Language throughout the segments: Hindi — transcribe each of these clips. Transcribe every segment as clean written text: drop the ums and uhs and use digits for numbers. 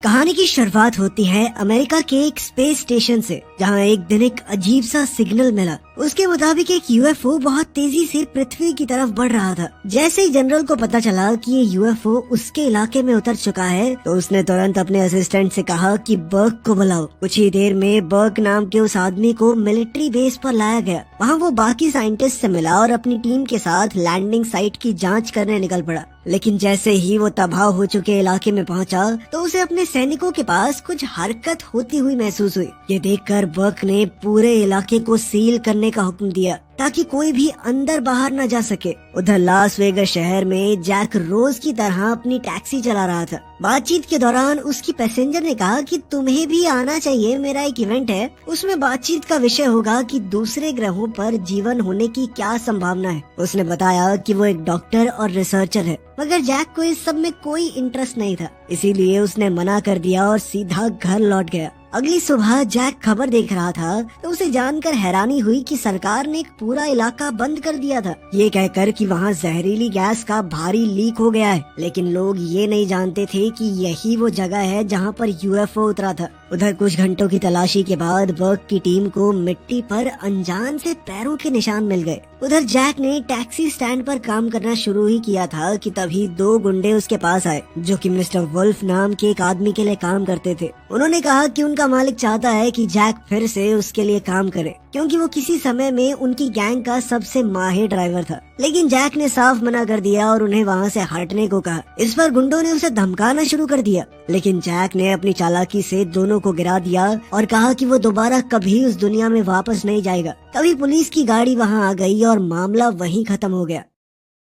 कहानी की शुरुआत होती है अमेरिका के एक स्पेस स्टेशन से, जहां एक दिन एक अजीब सा सिग्नल मिला। उसके मुताबिक एक यूएफओ बहुत तेजी से पृथ्वी की तरफ बढ़ रहा था। जैसे ही जनरल को पता चला कि ये यूएफओ उसके इलाके में उतर चुका है, तो उसने तुरंत अपने असिस्टेंट से कहा कि बर्क को बुलाओ। कुछ ही देर में बर्क नाम के उस आदमी को मिलिट्री बेस पर लाया गया। वहाँ वो बाकी साइंटिस्ट से मिला और अपनी टीम के साथ लैंडिंग साइट की जाँच करने निकल पड़ा। लेकिन जैसे ही वो तबाह हो चुके इलाके में पहुंचा, तो उसे अपने सैनिकों के पास कुछ हरकत होती हुई महसूस हुई। ये देखकर बर्क ने पूरे इलाके को सील करने का हुक्म दिया ताकि कोई भी अंदर बाहर न जा सके। उधर लास वेगस शहर में जैक रोज की तरह अपनी टैक्सी चला रहा था। बातचीत के दौरान उसकी पैसेंजर ने कहा कि तुम्हें भी आना चाहिए, मेरा एक इवेंट है। उसमें बातचीत का विषय होगा कि दूसरे ग्रहों पर जीवन होने की क्या संभावना है। उसने बताया कि वो एक डॉक्टर और रिसर्चर है, मगर जैक को इस सब में कोई इंटरेस्ट नहीं था, इसीलिए उसने मना कर दिया और सीधा घर लौट गया। अगली सुबह जैक खबर देख रहा था तो उसे जानकर हैरानी हुई कि सरकार ने एक पूरा इलाका बंद कर दिया था, ये कहकर कि वहाँ जहरीली गैस का भारी लीक हो गया है। लेकिन लोग ये नहीं जानते थे कि यही वो जगह है जहाँ पर यूएफओ उतरा था। उधर कुछ घंटों की तलाशी के बाद बर्क की टीम को मिट्टी पर अनजान से पैरों के निशान मिल गए। उधर जैक ने टैक्सी स्टैंड पर काम करना शुरू ही किया था कि तभी दो गुंडे उसके पास आए, जो कि मिस्टर वुल्फ नाम के एक आदमी के लिए काम करते थे। उन्होंने कहा कि उनका मालिक चाहता है कि जैक फिर से उसके लिए काम करे, क्योंकि वो किसी समय में उनकी गैंग का सबसे माहिर ड्राइवर था। लेकिन जैक ने साफ मना कर दिया और उन्हें वहाँ से हटने को कहा। इस पर गुंडों ने उसे धमकाना शुरू कर दिया, लेकिन जैक ने अपनी चालाकी से दोनों को गिरा दिया और कहा कि वो दोबारा कभी उस दुनिया में वापस नहीं जाएगा। तभी पुलिस की गाड़ी वहाँ आ गई और मामला वहीं खत्म हो गया।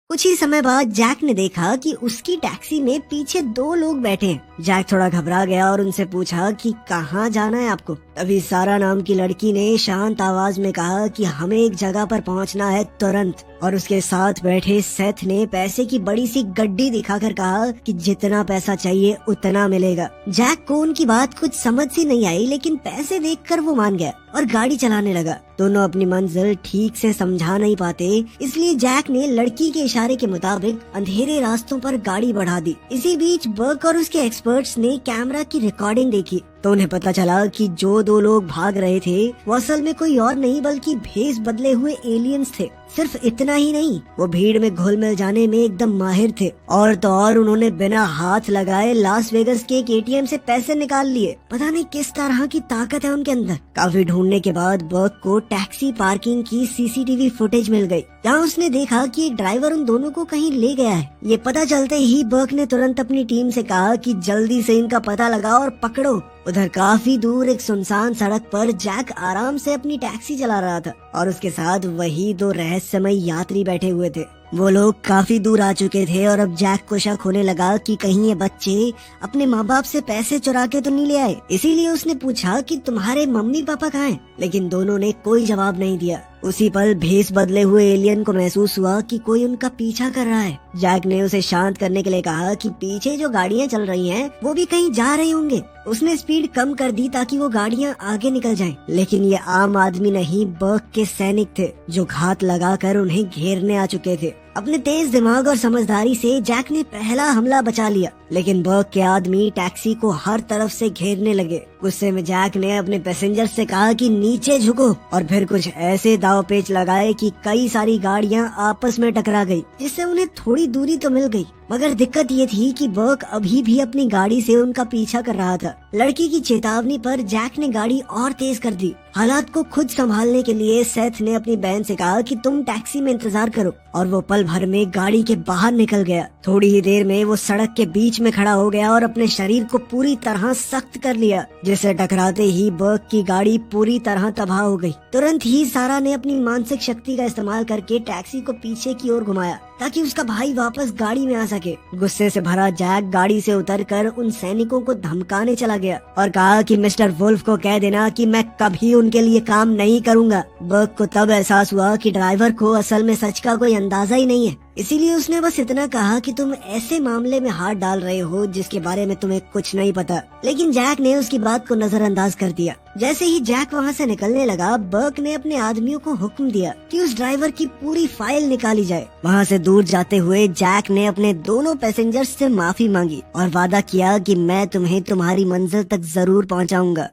कुछ ही समय बाद जैक ने देखा कि उसकी टैक्सी में पीछे दो लोग बैठे हैं। जैक थोड़ा घबरा गया और उनसे पूछा कि कहाँ जाना है आपको। तभी सारा नाम की लड़की ने शांत आवाज में कहा कि हमें एक जगह पर पहुँचना है तुरंत। और उसके साथ बैठे सेथ ने पैसे की बड़ी सी गड्डी दिखाकर कहा कि जितना पैसा चाहिए उतना मिलेगा। जैक को उनकी बात कुछ समझ सी नहीं आई, लेकिन पैसे देखकर वो मान गया और गाड़ी चलाने लगा। दोनों अपनी मंजिल ठीक से समझा नहीं पाते, इसलिए जैक ने लड़की के इशारे के मुताबिक अंधेरे रास्तों पर गाड़ी बढ़ा दी। इसी बीच बर्क और उसके एक्सपर्ट्स ने कैमरा की रिकॉर्डिंग देखी, तो उन्हें पता चला कि जो दो लोग भाग रहे थे वो असल में कोई और नहीं बल्कि भेष बदले हुए एलियंस थे। सिर्फ इतना ही नहीं, वो भीड़ में घुल मिल जाने में एकदम माहिर थे। और तो और उन्होंने बिना हाथ लगाए लास वेगस के एक एटीएम से पैसे निकाल लिए। पता नहीं किस तरह की ताकत है उनके अंदर। काफी ढूंढने के बाद बर्क को टैक्सी पार्किंग की सीसीटीवी फुटेज मिल गई, जहाँ उसने देखा कि एक ड्राइवर उन दोनों को कहीं ले गया है। ये पता चलते ही बर्क ने तुरंत अपनी टीम से कहा कि जल्दी से इनका पता लगाओ और पकड़ो। उधर काफी दूर एक सुनसान सड़क पर जैक आराम से अपनी टैक्सी चला रहा था और उसके साथ वही दो रहस्यमय यात्री बैठे हुए थे। वो लोग काफी दूर आ चुके थे और अब जैक को शक होने लगा कि कहीं ये बच्चे अपने माँ बाप से पैसे चुरा के तो नहीं ले आए। इसीलिए उसने पूछा कि तुम्हारे मम्मी पापा कहाँ हैं? लेकिन दोनों ने कोई जवाब नहीं दिया। उसी पल भेष बदले हुए एलियन को महसूस हुआ कि कोई उनका पीछा कर रहा है। जैक ने उसे शांत करने के लिए कहा कि पीछे जो गाड़ियाँ चल रही हैं वो भी कहीं जा रही होंगे। उसने स्पीड कम कर दी ताकि वो गाड़ियाँ आगे निकल जाएं। लेकिन ये आम आदमी नहीं, बर्क के सैनिक थे, जो घात लगाकर उन्हें घेरने आ चुके थे। अपने तेज दिमाग और समझदारी से जैक ने पहला हमला बचा लिया, लेकिन बर्क के आदमी टैक्सी को हर तरफ से घेरने लगे। गुस्से में जैक ने अपने पैसेंजर से कहा कि नीचे झुको, और फिर कुछ ऐसे दाव पेच लगाए कि कई सारी गाड़ियां आपस में टकरा गई, जिससे उन्हें थोड़ी दूरी तो मिल गई। मगर दिक्कत ये थी कि बर्क अभी भी अपनी गाड़ी से उनका पीछा कर रहा था। लड़की की चेतावनी पर जैक ने गाड़ी और तेज कर दी। हालात को खुद संभालने के लिए सेथ ने अपनी बहन से कहा कि तुम टैक्सी में इंतजार करो, और वो पल भर में गाड़ी के बाहर निकल गया। थोड़ी ही देर में वो सड़क के बीच में खड़ा हो गया और अपने शरीर को पूरी तरह सख्त कर लिया, जिससे टकराते ही बर्क की गाड़ी पूरी तरह तबाह हो गई। तुरंत ही सारा ने अपनी मानसिक शक्ति का इस्तेमाल करके टैक्सी को पीछे की ओर घुमाया ताकि उसका भाई वापस गाड़ी में आ सके। गुस्से से भरा जैक गाड़ी से उतरकर उन सैनिकों को धमकाने चला गया और कहा कि मिस्टर वुल्फ को कह देना कि मैं कभी उनके लिए काम नहीं करूंगा। बर्क को तब एहसास हुआ कि ड्राइवर को असल में सच का कोई अंदाजा ही नहीं है। इसीलिए उसने बस इतना कहा कि तुम ऐसे मामले में हाथ डाल रहे हो जिसके बारे में तुम्हें कुछ नहीं पता। लेकिन जैक ने उसकी बात को नजरअंदाज कर दिया। जैसे ही जैक वहाँ से निकलने लगा, बर्क ने अपने आदमियों को हुक्म दिया कि उस ड्राइवर की पूरी फाइल निकाली जाए। वहाँ से दूर जाते हुए जैक ने अपने दोनों पैसेंजर्स से माफी मांगी और वादा किया कि मैं तुम्हें तुम्हारी मंजिल तक जरूर पहुँचाऊंगा।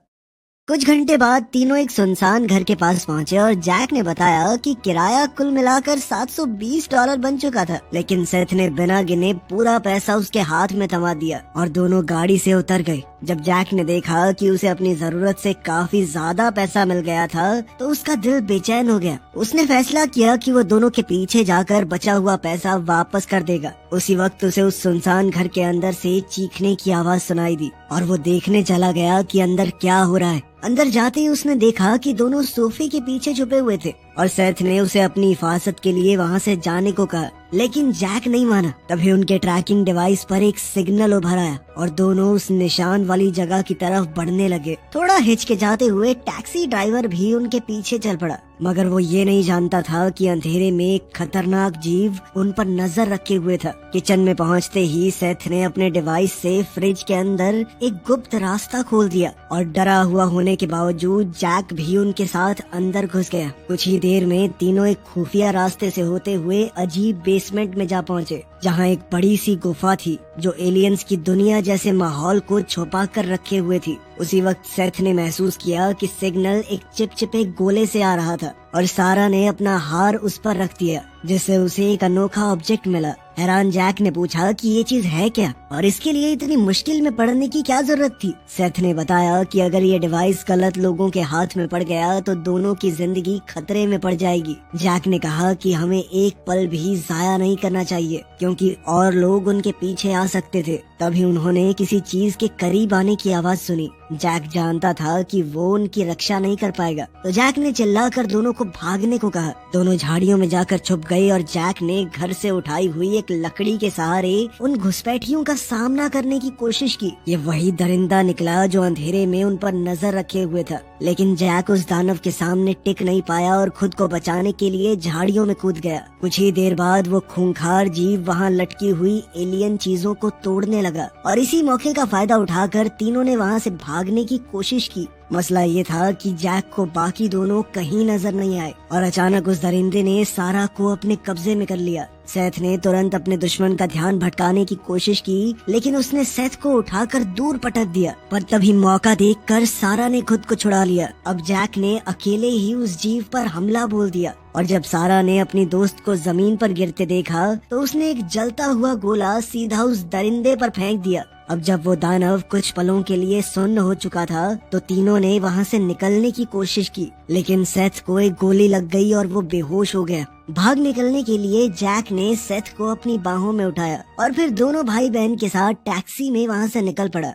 कुछ घंटे बाद तीनों एक सुनसान घर के पास पहुंचे और जैक ने बताया कि किराया कुल मिलाकर $720 बन चुका था। लेकिन सेथ ने बिना गिने पूरा पैसा उसके हाथ में थमा दिया और दोनों गाड़ी से उतर गए। जब जैक ने देखा कि उसे अपनी जरूरत से काफी ज्यादा पैसा मिल गया था तो उसका दिल बेचैन हो गया। उसने फैसला किया कि वो दोनों के पीछे जाकर बचा हुआ पैसा वापस कर देगा। उसी वक्त उसे उस सुनसान घर के अंदर से चीखने की आवाज सुनाई दी और वो देखने चला गया कि अंदर क्या हो रहा है। अंदर जाते ही उसने देखा कि दोनों सोफे के पीछे छुपे हुए थे और सेथ ने उसे अपनी हिफाजत के लिए वहाँ से जाने को कहा, लेकिन जैक नहीं माना। तभी उनके ट्रैकिंग डिवाइस पर एक सिग्नल उभर आया और दोनों उस निशान वाली जगह की तरफ बढ़ने लगे। थोड़ा हिचकिचाते हुए टैक्सी ड्राइवर भी उनके पीछे चल पड़ा, मगर वो ये नहीं जानता था कि अंधेरे में एक खतरनाक जीव उन पर नजर रखे हुए था। किचन में पहुंचते ही सेथ ने अपने डिवाइस से फ्रिज के अंदर एक गुप्त रास्ता खोल दिया और डरा हुआ होने के बावजूद जैक भी उनके साथ अंदर घुस गया। कुछ ही देर में तीनों एक खुफिया रास्ते से होते हुए अजीब बेसमेंट में जा पहुंचे, जहां एक बड़ी सी गुफा थी जो एलियंस की दुनिया जैसे माहौल को छुपा कर रखे हुए थी। उसी वक्त सेथ ने महसूस किया कि सिग्नल एक चिपचिपे गोले से आ रहा था और सारा ने अपना हार उस पर रख दिया, जिससे उसे एक अनोखा ऑब्जेक्ट मिला। हैरान जैक ने पूछा कि ये चीज है क्या और इसके लिए इतनी मुश्किल में पड़ने की क्या जरूरत थी। सेथ ने बताया कि अगर ये डिवाइस गलत लोगों के हाथ में पड़ गया तो दोनों की जिंदगी खतरे में पड़ जाएगी। जैक ने कहा कि हमें एक पल भी जाया नहीं करना चाहिए क्योंकि और लोग उनके पीछे आ सकते थे। तभी उन्होंने किसी चीज के करीब आने की आवाज सुनी। जैक जानता था कि वो उनकी रक्षा नहीं कर पाएगा, तो जैक ने चिल्लाकर दोनों को भागने को कहा। दोनों झाड़ियों में जाकर छुप गए और जैक ने घर से उठाई हुई एक लकड़ी के सहारे उन घुसपैठियों का सामना करने की कोशिश की। ये वही दरिंदा निकला जो अंधेरे में उन पर नजर रखे हुए था, लेकिन जैक उस दानव के सामने टिक नहीं पाया और खुद को बचाने के लिए झाड़ियों में कूद गया। कुछ ही देर बाद वो खूंखार जीव वहाँ लटकी हुई एलियन चीजों को तोड़ने लगा और इसी मौके का फायदा उठाकर तीनों ने वहाँ से भागने की कोशिश की। मसला ये था कि जैक को बाकी दोनों कहीं नजर नहीं आए और अचानक उस दरिंदे ने सारा को अपने कब्जे में कर लिया। सेथ ने तुरंत अपने दुश्मन का ध्यान भटकाने की कोशिश की, लेकिन उसने सेथ को उठाकर दूर पटक दिया। पर तभी मौका देखकर सारा ने खुद को छुड़ा लिया। अब जैक ने अकेले ही उस जीव पर हमला बोल दिया और जब सारा ने अपनी दोस्त को जमीन पर गिरते देखा तो उसने एक जलता हुआ गोला सीधा उस दरिंदे पर फेंक दिया। अब जब वो दानव कुछ पलों के लिए सुन्न हो चुका था तो तीनों ने वहाँ से निकलने की कोशिश की, लेकिन सेथ को एक गोली लग गई और वो बेहोश हो गया। भाग निकलने के लिए जैक ने सेथ को अपनी बाहों में उठाया और फिर दोनों भाई बहन के साथ टैक्सी में वहाँ से निकल पड़ा।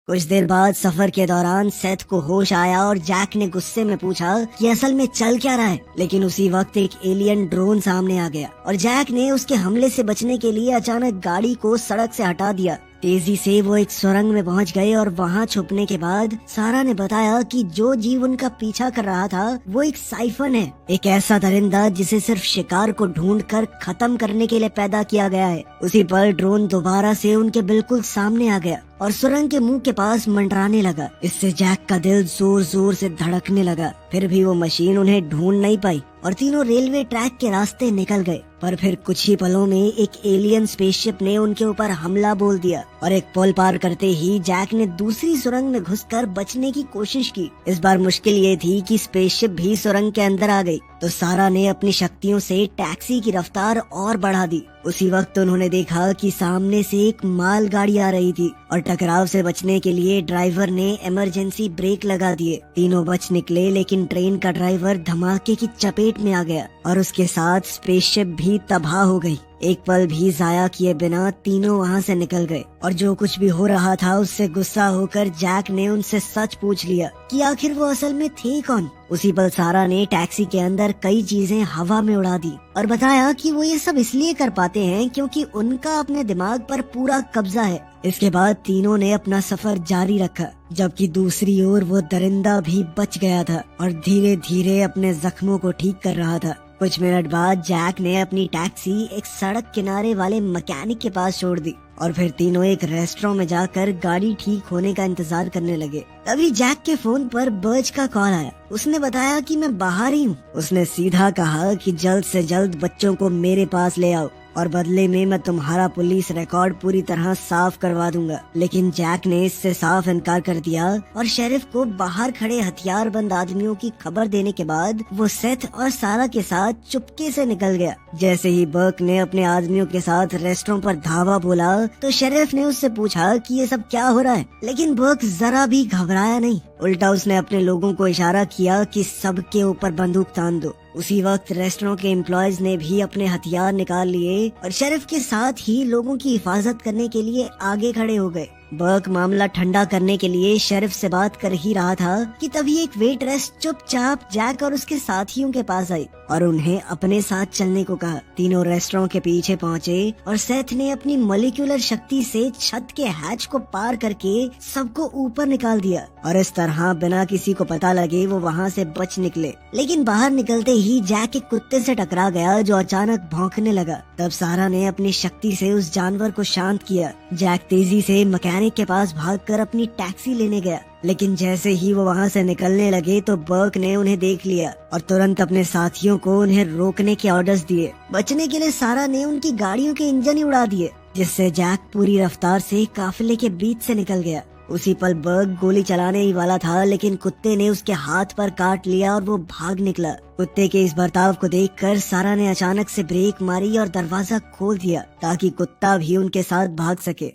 कुछ देर बाद सफर के दौरान सेथ को होश आया और जैक ने गुस्से में पूछा कि असल में चल क्या रहा है, लेकिन उसी वक्त एक एलियन ड्रोन सामने आ गया और जैक ने उसके हमले से बचने के लिए अचानक गाड़ी को सड़क से हटा दिया। तेजी से वो एक सुरंग में पहुंच गए और वहां छुपने के बाद सारा ने बताया कि जो जीव उनका पीछा कर रहा था वो एक साइफन है, एक ऐसा दरिंदा जिसे सिर्फ शिकार को ढूंढकर खत्म करने के लिए पैदा किया गया है। उसी पर ड्रोन दोबारा से उनके बिल्कुल सामने आ गया और सुरंग के मुंह के पास मंडराने लगा। इससे जैक का दिल जोर जोर से धड़कने लगा। फिर भी वो मशीन उन्हें ढूंढ नहीं पाई और तीनों रेलवे ट्रैक के रास्ते निकल गए। पर फिर कुछ ही पलों में एक एलियन स्पेसशिप ने उनके ऊपर हमला बोल दिया और एक पुल पार करते ही जैक ने दूसरी सुरंग में घुसकर बचने की कोशिश की। इस बार मुश्किल ये थी कि स्पेसशिप भी सुरंग के अंदर आ गई, तो सारा ने अपनी शक्तियों से टैक्सी की रफ्तार और बढ़ा दी। उसी वक्त उन्होंने देखा कि सामने से एक माल गाड़ी आ रही थी और टकराव से बचने के लिए ड्राइवर ने इमरजेंसी ब्रेक लगा दिए। तीनों बच निकले, लेकिन ट्रेन का ड्राइवर धमाके की चपेट में आ गया और उसके साथ स्पेसशिप भी तबाह हो गई। एक पल भी जाया किए बिना तीनों वहाँ से निकल गए और जो कुछ भी हो रहा था उससे गुस्सा होकर जैक ने उनसे सच पूछ लिया कि आखिर वो असल में थे कौन। उसी पल सारा ने टैक्सी के अंदर कई चीजें हवा में उड़ा दी और बताया कि वो ये सब इसलिए कर पाते हैं क्योंकि उनका अपने दिमाग पर पूरा कब्जा है। इसके बाद तीनों ने अपना सफर जारी रखा, जबकि दूसरी ओर वो दरिंदा भी बच गया था और धीरे धीरे अपने जख्मों को ठीक कर रहा था। कुछ मिनट बाद जैक ने अपनी टैक्सी एक सड़क किनारे वाले मैकेनिक के पास छोड़ दी और फिर तीनों एक रेस्टोरेंट में जाकर गाड़ी ठीक होने का इंतजार करने लगे। तभी जैक के फोन पर बर्ज का कॉल आया। उसने बताया कि मैं बाहर ही हूँ। उसने सीधा कहा कि जल्द से जल्द बच्चों को मेरे पास ले आओ और बदले में मैं तुम्हारा पुलिस रिकॉर्ड पूरी तरह साफ करवा दूंगा। लेकिन जैक ने इससे साफ इनकार कर दिया और शेरिफ को बाहर खड़े हथियारबंद आदमियों की खबर देने के बाद वो सेथ और सारा के साथ चुपके से निकल गया। जैसे ही बर्क ने अपने आदमियों के साथ रेस्टोरेंट पर धावा बोला तो शेरिफ ने उससे पूछा कि ये सब क्या हो रहा है, लेकिन बर्क जरा भी घबराया नहीं। उल्टा उसने अपने लोगों को इशारा किया कि सबके ऊपर बंदूक तान दो। उसी वक्त रेस्टोरेंट के एम्प्लॉयज ने भी अपने हथियार निकाल लिए और शेरिफ के साथ ही लोगों की हिफाजत करने के लिए आगे खड़े हो गए। बर्क मामला ठंडा करने के लिए शेरिफ से बात कर ही रहा था कि तभी एक वेटरेस चुपचाप जैक और उसके साथियों के पास आई और उन्हें अपने साथ चलने को कहा। तीनों रेस्टोरेंट के पीछे पहुँचे और सेथ ने अपनी मॉलिक्यूलर शक्ति से छत के हैच को पार करके सबको ऊपर निकाल दिया और इस तरह बिना किसी को पता लगे वो वहाँ से बच निकले। लेकिन बाहर निकलते ही जैक एक कुत्ते से टकरा गया जो अचानक भौंकने लगा। तब सारा ने अपनी शक्ति से उस जानवर को शांत किया। जैक तेजी से मैकेनिक के पास भागकर अपनी टैक्सी लेने गया, लेकिन जैसे ही वो वहाँ से निकलने लगे तो बर्क ने उन्हें देख लिया और तुरंत अपने साथियों को उन्हें रोकने के ऑर्डर्स दिए। बचने के लिए सारा ने उनकी गाड़ियों के इंजन ही उड़ा दिए, जिससे जैक पूरी रफ्तार से काफिले के बीच से निकल गया। उसी पल बर्क गोली चलाने ही वाला था, लेकिन कुत्ते ने उसके हाथ पर काट लिया और वो भाग निकला। कुत्ते के इस बर्ताव को देखकर सारा ने अचानक से ब्रेक मारी और दरवाजा खोल दिया ताकि कुत्ता भी उनके साथ भाग सके।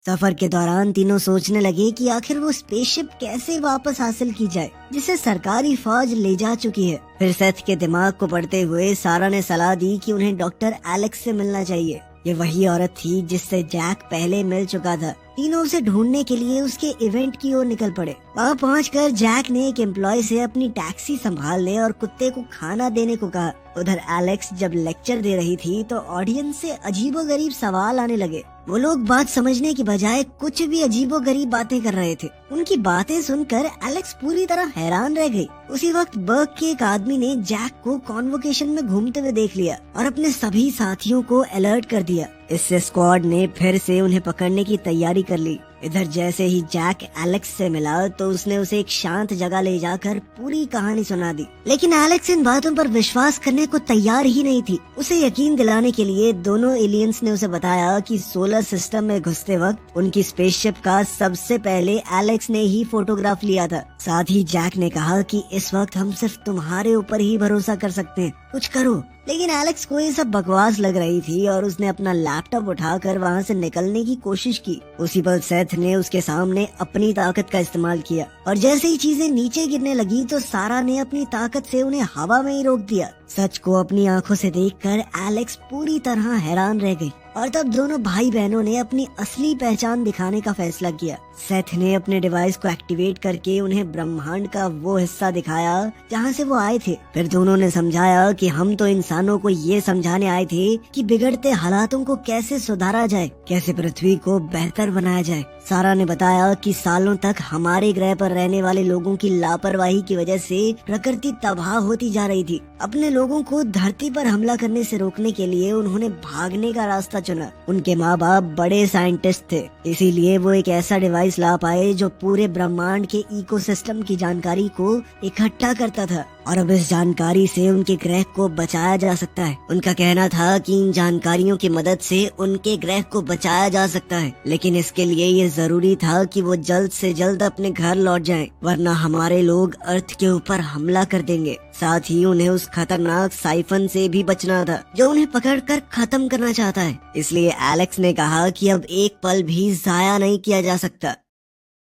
सफर के दौरान तीनों सोचने लगे कि आखिर वो स्पेसशिप कैसे वापस हासिल की जाए जिसे सरकारी फौज ले जा चुकी है। फिर सेथ के दिमाग को पढ़ते हुए सारा ने सलाह दी कि उन्हें डॉक्टर एलेक्स से मिलना चाहिए। ये वही औरत थी जिससे जैक पहले मिल चुका था। तीनों उसे ढूंढने के लिए उसके इवेंट की ओर निकल पड़े। वहाँ पहुंचकर जैक ने एक एम्प्लॉय से अपनी टैक्सी संभालने और कुत्ते को खाना देने को कहा। उधर एलेक्स जब लेक्चर दे रही थी तो ऑडियंस से अजीबोगरीब सवाल आने लगे। वो लोग बात समझने की बजाय कुछ भी अजीबोगरीब बातें कर रहे थे। उनकी बातें सुनकर एलेक्स पूरी तरह हैरान रह गई। उसी वक्त बर्क के एक आदमी ने जैक को कॉन्वोकेशन में घूमते हुए देख लिया और अपने सभी साथियों को अलर्ट कर दिया। इससे स्क्वाड ने फिर से उन्हें पकड़ने की तैयारी कर ली। इधर जैसे ही जैक एलेक्स से मिला तो उसने उसे एक शांत जगह ले जाकर पूरी कहानी सुना दी, लेकिन एलेक्स इन बातों पर विश्वास करने को तैयार ही नहीं थी। उसे यकीन दिलाने के लिए दोनों एलियंस ने उसे बताया कि सोलर सिस्टम में घुसते वक्त उनकी स्पेसशिप का सबसे पहले एलेक्स ने ही फोटोग्राफ लिया था। साथ ही जैक ने कहा कि इस वक्त हम सिर्फ तुम्हारे ऊपर ही भरोसा कर सकते हैं, कुछ करो। लेकिन एलेक्स को ये सब बकवास लग रही थी और उसने अपना लैपटॉप उठाकर वहाँ से निकलने की कोशिश की। उसी पल सेथ ने उसके सामने अपनी ताकत का इस्तेमाल किया और जैसे ही चीजें नीचे गिरने लगी तो सारा ने अपनी ताकत से उन्हें हवा में ही रोक दिया। सच को अपनी आंखों से देखकर एलेक्स पूरी तरह हैरान रह गई और तब दोनों भाई बहनों ने अपनी असली पहचान दिखाने का फैसला किया। सेथ ने अपने डिवाइस को एक्टिवेट करके उन्हें ब्रह्मांड का वो हिस्सा दिखाया जहाँ से वो आए थे। फिर दोनों ने समझाया कि हम तो इंसानों को ये समझाने आए थे कि बिगड़ते हालातों को कैसे सुधारा जाए, कैसे पृथ्वी को बेहतर बनाया जाए। सारा ने बताया कि सालों तक हमारे ग्रह पर रहने वाले लोगों की लापरवाही की वजह से प्रकृति तबाह होती जा रही थी। अपने लोगों को धरती पर हमला करने से रोकने के लिए उन्होंने भागने का रास्ता चुना। उनके माँ बाप बड़े साइंटिस्ट थे, इसीलिए वो एक ऐसा डिवाइस ला पाए जो पूरे ब्रह्मांड के इकोसिस्टम की जानकारी को इकट्ठा करता था और अब इस जानकारी से उनके ग्रह को बचाया जा सकता है। उनका कहना था कि इन जानकारियों की मदद से उनके ग्रह को बचाया जा सकता है, लेकिन इसके लिए ये जरूरी था कि वो जल्द से जल्द अपने घर लौट जाएं, वरना हमारे लोग अर्थ के ऊपर हमला कर देंगे। साथ ही उन्हें उस खतरनाक साइफन से भी बचना था जो उन्हें पकड़कर खत्म करना चाहता है। इसलिए एलेक्स ने कहा कि अब एक पल भी जाया नहीं किया जा सकता।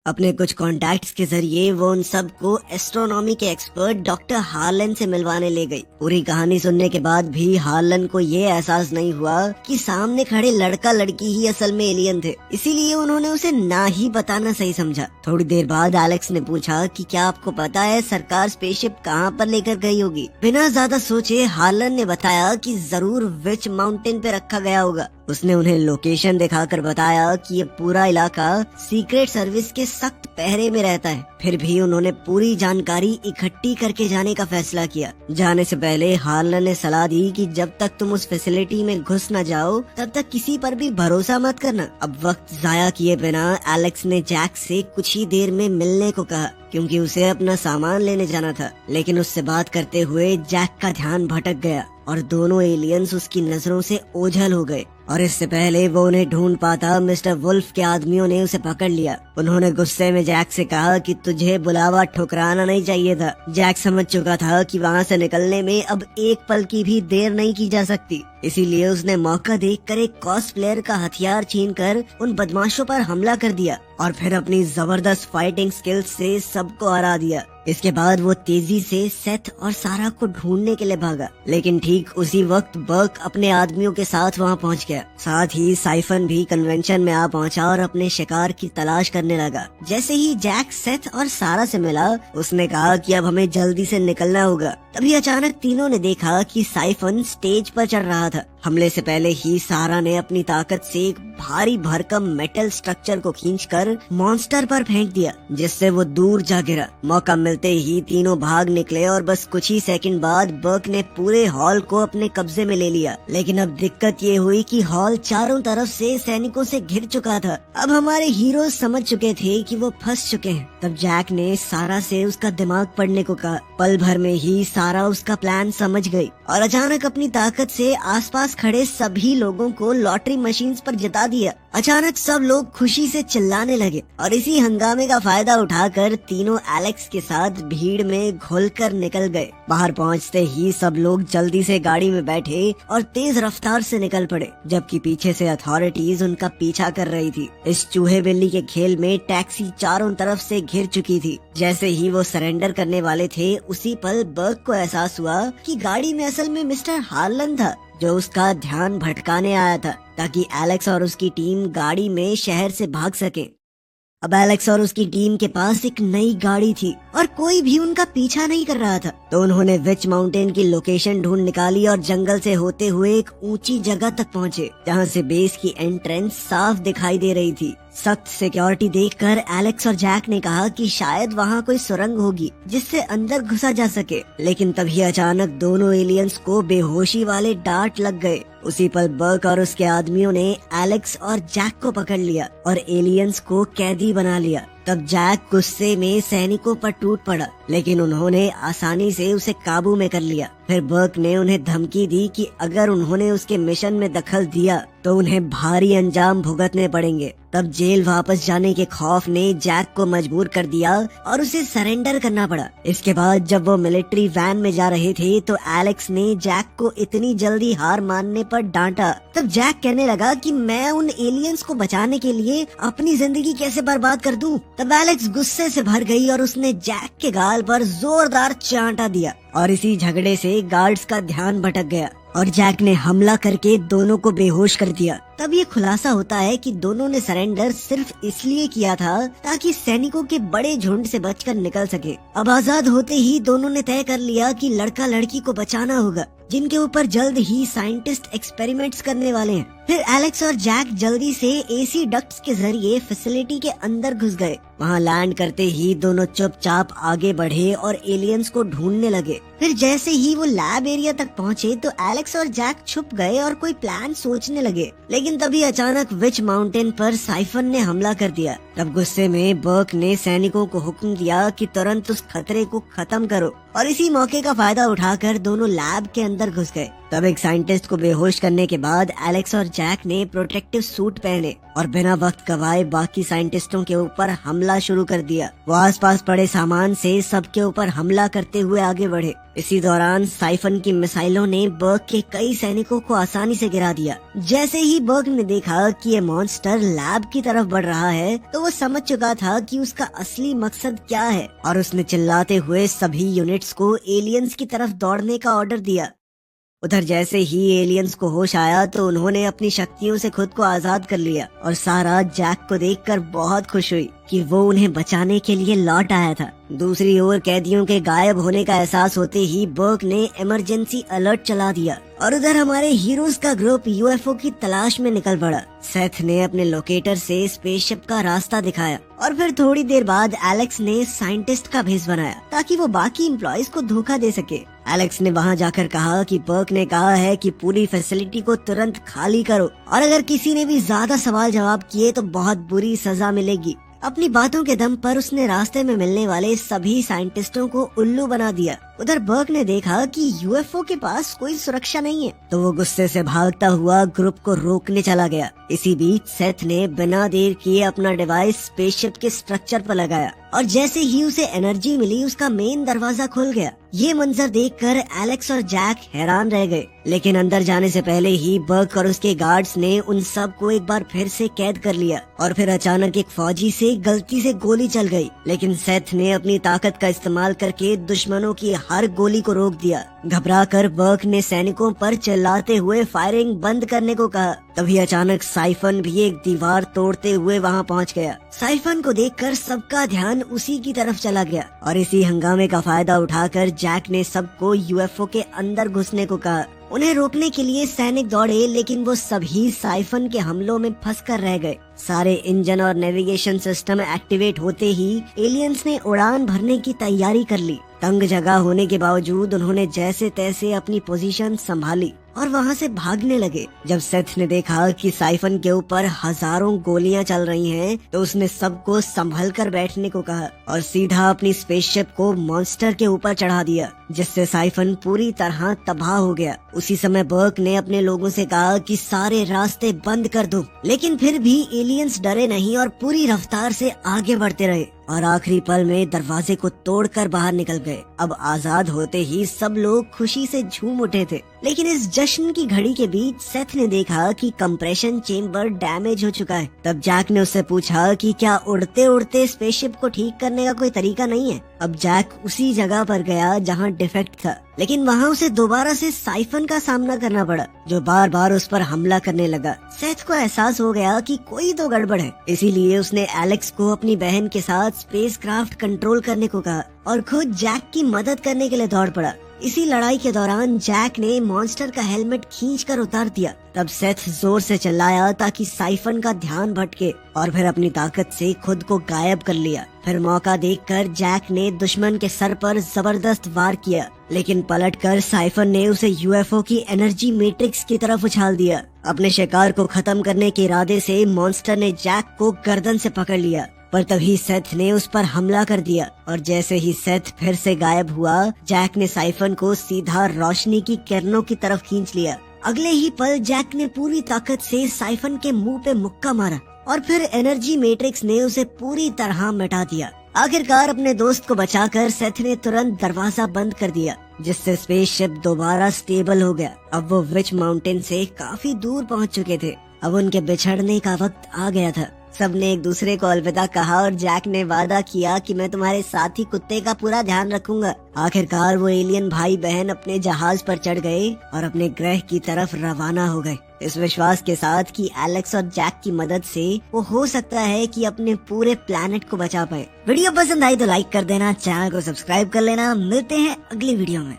अपने कुछ कॉन्टैक्ट्स के जरिए वो उन सबको एस्ट्रोनॉमी के एक्सपर्ट डॉक्टर हार्लन से मिलवाने ले गई। पूरी कहानी सुनने के बाद भी हार्लन को ये एहसास नहीं हुआ कि सामने खड़े लड़का लड़की ही असल में एलियन थे, इसीलिए उन्होंने उसे ना ही बताना सही समझा। थोड़ी देर बाद एलेक्स ने पूछा कि क्या आपको पता है सरकार स्पेसशिप कहाँ पर लेकर गई होगी। बिना ज्यादा सोचे हार्लन ने बताया कि जरूर विच माउंटेन पे रखा गया होगा। उसने उन्हें लोकेशन दिखाकर बताया कि ये पूरा इलाका सीक्रेट सर्विस के सख्त पहरे में रहता है। फिर भी उन्होंने पूरी जानकारी इकट्ठी करके जाने का फैसला किया। जाने से पहले हार्लन ने सलाह दी कि जब तक तुम उस फैसिलिटी में घुस न जाओ तब तक किसी पर भी भरोसा मत करना। अब वक्त जाया किए बिना एलेक्स ने जैक से कुछ ही देर में मिलने को कहा, क्योंकि उसे अपना सामान लेने जाना था। लेकिन उससे बात करते हुए जैक का ध्यान भटक गया और दोनों एलियंस उसकी नजरों से ओझल हो गए। और इससे पहले वो उन्हें ढूंढ पाता, मिस्टर वुल्फ के आदमियों ने उसे पकड़ लिया। उन्होंने गुस्से में जैक से कहा कि तुझे बुलावा ठुकराना नहीं चाहिए था। जैक समझ चुका था कि वहाँ से निकलने में अब एक पल की भी देर नहीं की जा सकती, इसीलिए उसने मौका देखकर एक कॉस्प्लेयर का हथियार छीनकर उन बदमाशों पर हमला कर दिया और फिर अपनी जबरदस्त फाइटिंग स्किल्स से सबको हरा दिया। इसके बाद वो तेजी से सेथ और सारा को ढूंढने के लिए भागा, लेकिन ठीक उसी वक्त बर्क अपने आदमियों के साथ वहाँ पहुँच गया। साथ ही साइफन भी कन्वेंशन में आ पहुँचा और अपने शिकार की तलाश करने लगा। जैसे ही जैक सेथ और सारा से मिला, उसने कहा कि अब हमें जल्दी से निकलना होगा। तभी अचानक तीनों ने देखा कि साइफन स्टेज पर चढ़ रहा था। हमले से पहले ही सारा ने अपनी ताकत से एक भारी भरकम मेटल स्ट्रक्चर को खींचकर मॉन्स्टर पर फेंक दिया, जिससे वो दूर जा गिरा। मौका मिलते ही तीनों भाग निकले और बस कुछ ही सेकंड बाद बर्क ने पूरे हॉल को अपने कब्जे में ले लिया। लेकिन अब दिक्कत ये हुई कि हॉल चारों तरफ से सैनिकों से घिर चुका था। अब हमारे हीरो समझ चुके थे कि वो फंस चुके हैं। तब जैक ने सारा से उसका दिमाग पढ़ने को कहा। पल भर में ही सारा उसका प्लान समझ गई और अचानक अपनी ताकत से आसपास खड़े सभी लोगों को लॉटरी मशीन्स पर जिता दिया। अचानक सब लोग खुशी से चिल्लाने लगे और इसी हंगामे का फायदा उठाकर तीनों एलेक्स के साथ भीड़ में घुलकर निकल गए। बाहर पहुंचते ही सब लोग जल्दी से गाड़ी में बैठे और तेज रफ्तार से निकल पड़े, जबकि पीछे से अथॉरिटीज उनका पीछा कर रही थी। इस चूहे बिल्ली के खेल में टैक्सी चारों तरफ से घिर चुकी थी। जैसे ही वो सरेंडर करने वाले थे, उसी पल बर्क को एहसास हुआ कि गाड़ी में असल में मिस्टर हार्लन था, जो उसका ध्यान भटकाने आया था ताकि एलेक्स और उसकी टीम गाड़ी में शहर से भाग सके। अब एलेक्स और उसकी टीम के पास एक नई गाड़ी थी और कोई भी उनका पीछा नहीं कर रहा था, तो उन्होंने विच माउंटेन की लोकेशन ढूंढ निकाली और जंगल से होते हुए एक ऊंची जगह तक पहुंचे, जहां से बेस की एंट्रेंस साफ दिखाई दे रही थी। सख्त सिक्योरिटी देखकर एलेक्स और जैक ने कहा कि शायद वहाँ कोई सुरंग होगी जिससे अंदर घुसा जा सके। लेकिन तभी अचानक दोनों एलियंस को बेहोशी वाले डांट लग गए। उसी पल बर्क और उसके आदमियों ने एलेक्स और जैक को पकड़ लिया और एलियंस को कैदी बना लिया। तब जैक गुस्से में सैनिकों पर टूट पड़ा, लेकिन उन्होंने आसानी से उसे काबू में कर लिया। फिर बर्क ने उन्हें धमकी दी कि अगर उन्होंने उसके मिशन में दखल दिया तो उन्हें भारी अंजाम भुगतने पड़ेंगे। तब जेल वापस जाने के खौफ ने जैक को मजबूर कर दिया और उसे सरेंडर करना पड़ा। इसके बाद जब वो मिलिट्री वैन में जा रहे थे तो एलेक्स ने जैक को इतनी जल्दी हार मानने पर डांटा। तब जैक कहने लगा कि मैं उन एलियंस को बचाने के लिए अपनी जिंदगी कैसे बर्बाद कर दूं। तब एलेक्स गुस्से से भर गई और उसने जैक के गाल पर जोरदार चांटा दिया और इसी झगड़े से गार्ड्स का ध्यान भटक गया और जैक ने हमला करके दोनों को बेहोश कर दिया। तब ये खुलासा होता है कि दोनों ने सरेंडर सिर्फ इसलिए किया था ताकि सैनिकों के बड़े झुंड से बचकर निकल सके। अब आजाद होते ही दोनों ने तय कर लिया कि लड़का लड़की को बचाना होगा, जिनके ऊपर जल्द ही साइंटिस्ट एक्सपेरिमेंट्स करने वाले हैं। फिर एलेक्स और जैक जल्दी से एसी डक्ट्स के जरिए फैसिलिटी के अंदर घुस गए। वहाँ लैंड करते ही दोनों चुपचाप आगे बढ़े और एलियंस को ढूंढने लगे। फिर जैसे ही वो लैब एरिया तक पहुँचे तो एलेक्स और जैक छुप गए और कोई प्लान सोचने लगे। लेकिन तभी अचानक विच माउंटेन पर साइफन ने हमला कर दिया। तब गुस्से में बर्क ने सैनिकों को हुक्म दिया कि तुरंत उस खतरे को खत्म करो और इसी मौके का फायदा उठाकर दोनों लैब के अंदर घुस गए। तब एक साइंटिस्ट को बेहोश करने के बाद एलेक्स और जैक ने प्रोटेक्टिव सूट पहने और बिना वक्त गवाए बाकी साइंटिस्टों के ऊपर हमला शुरू कर दिया। वो आसपास पड़े सामान से सबके ऊपर हमला करते हुए आगे बढ़े। इसी दौरान साइफन की मिसाइलों ने बर्क के कई सैनिकों को आसानी से गिरा दिया। जैसे ही बर्क ने देखा कि ये मॉन्स्टर लैब की तरफ बढ़ रहा है तो वो समझ चुका था कि उसका असली मकसद क्या है और उसने चिल्लाते हुए सभी यूनिट्स को एलियंस की तरफ दौड़ने का ऑर्डर दिया। उधर जैसे ही एलियंस को होश आया तो उन्होंने अपनी शक्तियों से खुद को आजाद कर लिया और सारा जैक को देखकर बहुत खुश हुई कि वो उन्हें बचाने के लिए लौट आया था। दूसरी ओर कैदियों के गायब होने का एहसास होते ही बर्क ने इमरजेंसी अलर्ट चला दिया और उधर हमारे हीरोज का ग्रुप यूएफओ की तलाश में निकल पड़ा। सेथ ने अपने लोकेटर से स्पेसशिप का रास्ता दिखाया और फिर थोड़ी देर बाद एलेक्स ने साइंटिस्ट का भेस बनाया ताकि वो बाकी एम्प्लॉइज को धोखा दे सके। एलेक्स ने वहाँ जाकर कहा कि बर्क ने कहा है कि पूरी फैसिलिटी को तुरंत खाली करो और अगर किसी ने भी ज्यादा सवाल जवाब किए तो बहुत बुरी सजा मिलेगी। अपनी बातों के दम पर उसने रास्ते में मिलने वाले सभी साइंटिस्टों को उल्लू बना दिया। उधर बर्क ने देखा कि यूएफओ के पास कोई सुरक्षा नहीं है तो वो गुस्से से भागता हुआ ग्रुप को रोकने चला गया। इसी बीच सेथ ने बिना देर किए अपना डिवाइस स्पेसशिप के स्ट्रक्चर पर लगाया और जैसे ही उसे एनर्जी मिली उसका मेन दरवाजा खुल गया। ये मंजर देखकर एलेक्स और जैक हैरान रह गए, लेकिन अंदर जाने से पहले ही बर्क और उसके गार्ड्स ने उन सब को एक बार फिर से कैद कर लिया और फिर अचानक एक फौजी से गलती से गोली चल गई, लेकिन सेथ ने अपनी ताकत का इस्तेमाल करके दुश्मनों की हर गोली को रोक दिया। घबराकर बर्क ने सैनिकों पर चिल्लाते हुए फायरिंग बंद करने को कहा। तभी अचानक साइफन भी एक दीवार तोड़ते हुए वहां पहुंच गया। साइफन को देखकर सबका ध्यान उसी की तरफ चला गया और इसी हंगामे का फायदा उठाकर जैक ने सबको यूएफओ के अंदर घुसने को कहा। उन्हें रोकने के लिए सैनिक दौड़े, लेकिन वो सभी साइफन के हमलों में फंसकर रह गए। सारे इंजन और नेविगेशन सिस्टम एक्टिवेट होते ही एलियंस ने उड़ान भरने की तैयारी कर ली। तंग जगह होने के बावजूद उन्होंने जैसे तैसे अपनी पोजीशन संभाली और वहां से भागने लगे। जब सेथ ने देखा कि साइफन के ऊपर हजारों गोलियां चल रही हैं, तो उसने सबको संभल कर बैठने को कहा और सीधा अपनी स्पेसशिप को मॉन्स्टर के ऊपर चढ़ा दिया, जिससे साइफन पूरी तरह तबाह हो गया। उसी समय बर्क ने अपने लोगों से कहा कि सारे रास्ते बंद कर दो, लेकिन फिर भी एलियंस डरे नहीं और पूरी रफ्तार से आगे बढ़ते रहे और आखिरी पल में दरवाजे को तोड़कर बाहर निकल गए। अब आजाद होते ही सब लोग खुशी से झूम उठे थे, लेकिन इस जश्न की घड़ी के बीच सेथ ने देखा कि कंप्रेशन चेम्बर डैमेज हो चुका है। तब जैक ने उससे पूछा कि क्या उड़ते उड़ते स्पेसशिप को ठीक करने का कोई तरीका नहीं है। अब जैक उसी जगह पर गया जहां डिफेक्ट था, लेकिन वहां उसे दोबारा से साइफन का सामना करना पड़ा, जो बार बार उस पर हमला करने लगा। सेथ को एहसास हो गया कि कोई तो गड़बड़ है, इसीलिए उसने एलेक्स को अपनी बहन के साथ स्पेसक्राफ्ट कंट्रोल करने को कहा और खुद जैक की मदद करने के लिए दौड़ पड़ा। इसी लड़ाई के दौरान जैक ने मॉन्स्टर का हेलमेट खींचकर उतार दिया। तब सेथ जोर से चिल्लाया ताकि साइफन का ध्यान भटके और फिर अपनी ताकत से खुद को गायब कर लिया। फिर मौका देखकर जैक ने दुश्मन के सर पर जबरदस्त वार किया, लेकिन पलटकर साइफन ने उसे यूएफओ की एनर्जी मैट्रिक्स की तरफ उछाल दिया। अपने शिकार को खत्म करने के इरादे से मॉन्स्टर ने जैक को गर्दन से पकड़ लिया, पर तभी सेथ ने उस पर हमला कर दिया और जैसे ही सेथ फिर से गायब हुआ, जैक ने साइफन को सीधा रोशनी की किरणों की तरफ खींच लिया। अगले ही पल जैक ने पूरी ताकत से साइफन के मुंह पे मुक्का मारा और फिर एनर्जी मैट्रिक्स ने उसे पूरी तरह मिटा दिया। आखिरकार अपने दोस्त को बचाकर सेथ ने तुरंत दरवाजा बंद कर दिया, जिससे स्पेसशिप दोबारा स्टेबल हो गया। अब वो विच माउंटेन से काफी दूर पहुंच चुके थे। अब उनके बिछड़ने का वक्त आ गया था। सबने एक दूसरे को अलविदा कहा और जैक ने वादा किया कि मैं तुम्हारे साथी कुत्ते का पूरा ध्यान रखूंगा। आखिरकार वो एलियन भाई बहन अपने जहाज पर चढ़ गए और अपने ग्रह की तरफ रवाना हो गए, इस विश्वास के साथ कि एलेक्स और जैक की मदद से वो हो सकता है कि अपने पूरे प्लेनेट को बचा पाए। वीडियो पसंद आई तो लाइक कर देना, चैनल को सब्सक्राइब कर लेना। मिलते हैं अगली वीडियो में।